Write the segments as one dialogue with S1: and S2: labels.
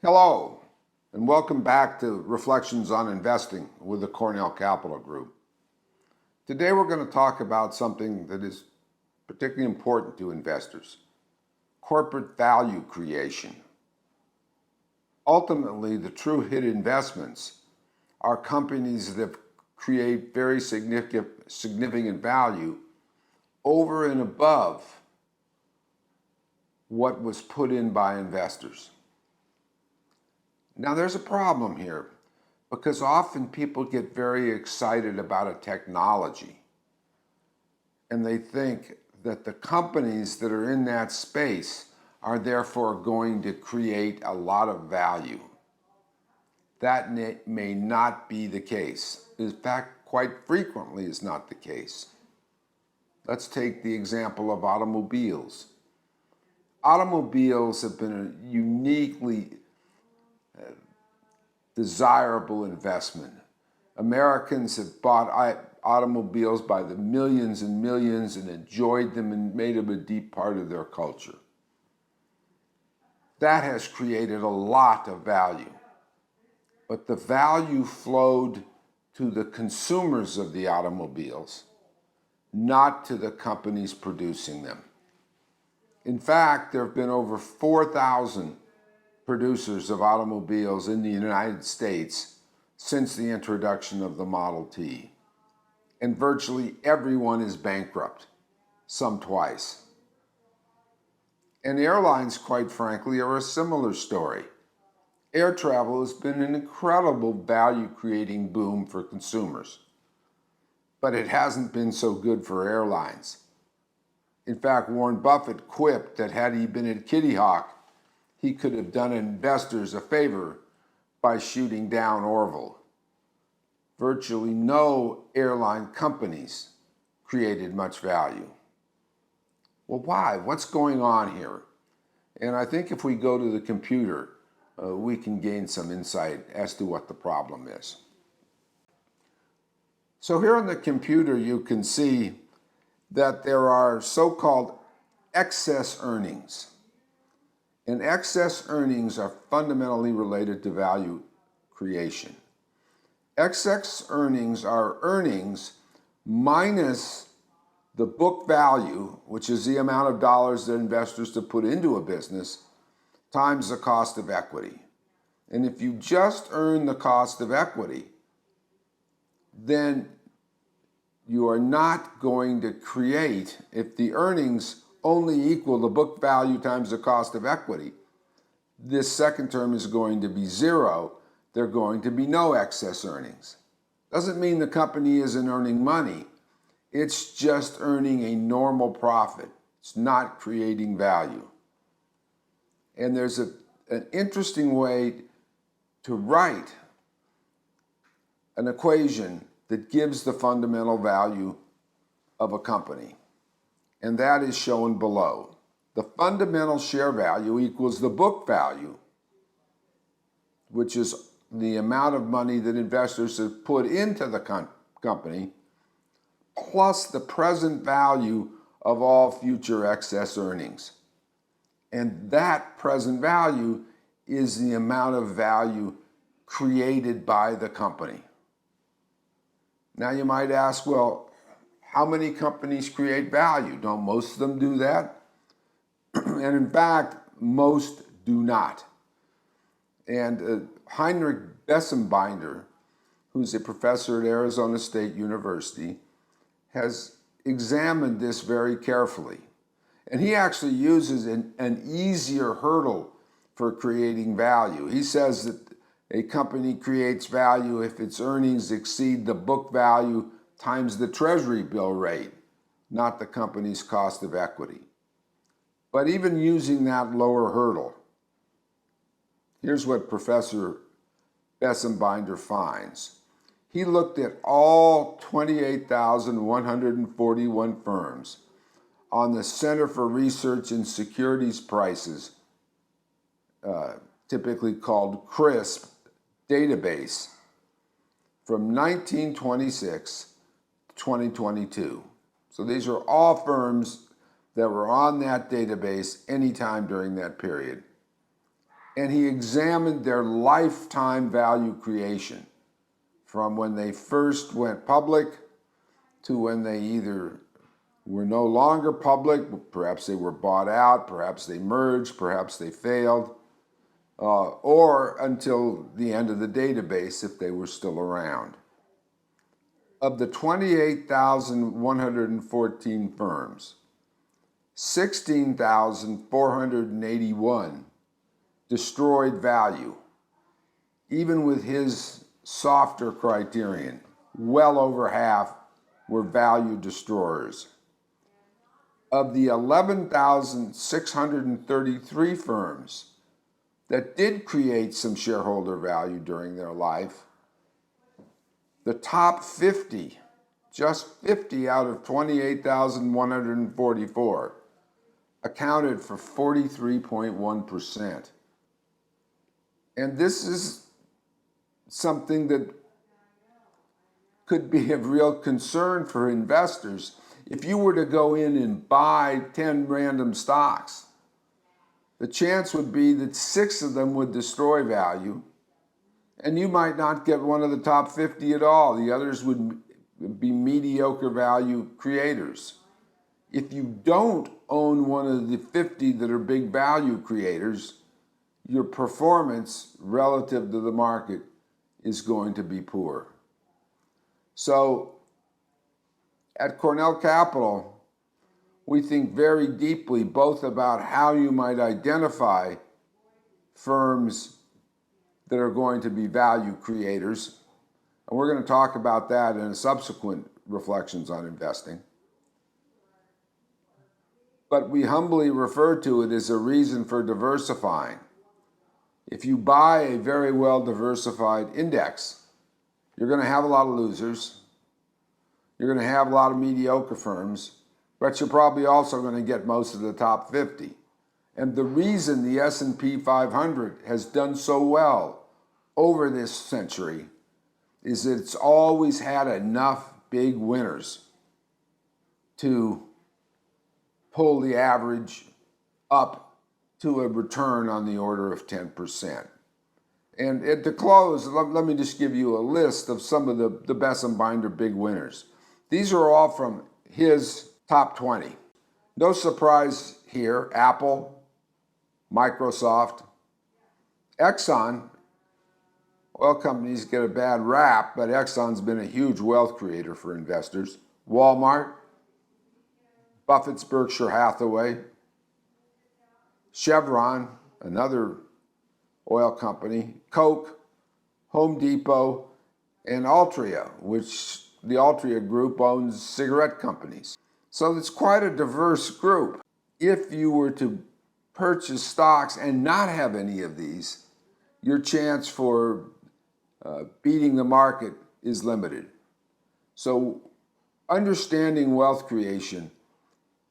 S1: Hello, and welcome back to Reflections on Investing with the Cornell Capital Group. Today we're going to talk about something that is particularly important to investors: corporate value creation. Ultimately, the true hit investments are companies that create very significant value over and above what was put in by investors. Now, there's a problem here because often people get very excited about a technology and they think that the companies that are in that space are therefore going to create a lot of value. That may not be the case. In fact, quite frequently is not the case. Let's take the example of automobiles. Automobiles have been a uniquely desirable investment. Americans have bought automobiles by the millions and millions and enjoyed them and made them a deep part of their culture. That has created a lot of value, but the value flowed to the consumers of the automobiles, not to the companies producing them. In fact, there have been over 4,000 producers of automobiles in the United States since the introduction of the Model T. And virtually everyone is bankrupt, some twice. And airlines, quite frankly, are a similar story. Air travel has been an incredible value-creating boom for consumers, but it hasn't been so good for airlines. In fact, Warren Buffett quipped that had he been at Kitty Hawk, he could have done investors a favor by shooting down Orville. Virtually no airline companies created much value. Well, why? What's going on here? And I think if we go to the computer, we can gain some insight as to what the problem is. So here on the computer, you can see that there are so-called excess earnings. And excess earnings are fundamentally related to value creation. Excess earnings are earnings minus the book value, which is the amount of dollars that investors have put into a business, times the cost of equity. And if you just earn the cost of equity, then you are not going to create, if the earnings only equal the book value times the cost of equity, this second term is going to be zero. There are going to be no excess earnings. Doesn't mean the company isn't earning money. It's just earning a normal profit. It's not creating value. And there's an interesting way to write an equation that gives the fundamental value of a company. And that is shown below. The fundamental share value equals the book value, which is the amount of money that investors have put into the company, plus the present value of all future excess earnings. And that present value is the amount of value created by the company. Now you might ask, well, how many companies create value? Don't most of them do that? And in fact, most do not. And Heinrich Bessembinder, who's a professor at Arizona State University, has examined this very carefully. And he actually uses an easier hurdle for creating value. He says that a company creates value if its earnings exceed the book value times the treasury bill rate, not the company's cost of equity. But even using that lower hurdle, here's what Professor Bessembinder finds. He looked at all 28,141 firms on the Center for Research in Securities Prices, typically called CRISP, database from 1926 to 2022. So these are all firms that were on that database anytime during that period. and he examined their lifetime value creation from when they first went public to when they either were no longer public, perhaps they were bought out, perhaps they merged, perhaps they failed, or until the end of the database if they were still around. Of the 28,114 firms, 16,481 destroyed value, even with his softer criterion. Well over half were value destroyers. Of the 11,633 firms that did create some shareholder value during their life, the top 50, just 50 out of 28,144, accounted for 43.1%. And this is something that could be of real concern for investors. If you were to go in and buy 10 random stocks, the chance would be that 6 of them would destroy value, and you might not get one of the top 50 at all. The others would be mediocre value creators. If you don't own one of the 50 that are big value creators, your performance relative to the market is going to be poor. So at Cornell Capital, we think very deeply both about how you might identify firms that are going to be value creators, and we're going to talk about that in subsequent reflections on investing. But we humbly refer to it as a reason for diversifying. If you buy a very well diversified index, you're going to have a lot of losers. You're going to have a lot of mediocre firms, but you're probably also going to get most of the top 50. And the reason the S&P 500 has done so well over this century is that it's always had enough big winners to pull the average up to a return on the order of 10%. And to close, let me just give you a list of some of the Bessem Binder big winners. These are all from his top 20. No surprise here, Apple, Microsoft, Exxon. Oil companies get a bad rap, but Exxon's been a huge wealth creator for investors. Walmart, Buffett's Berkshire Hathaway, Chevron, another oil company, Coke, Home Depot, and Altria, which the Altria group owns cigarette companies. So it's quite a diverse group. If you were to purchase stocks and not have any of these, your chance for beating the market is limited. So understanding wealth creation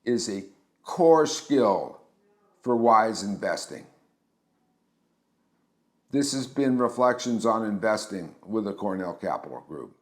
S1: is a core skill for wise investing. This has been Reflections on Investing with the Cornell Capital Group.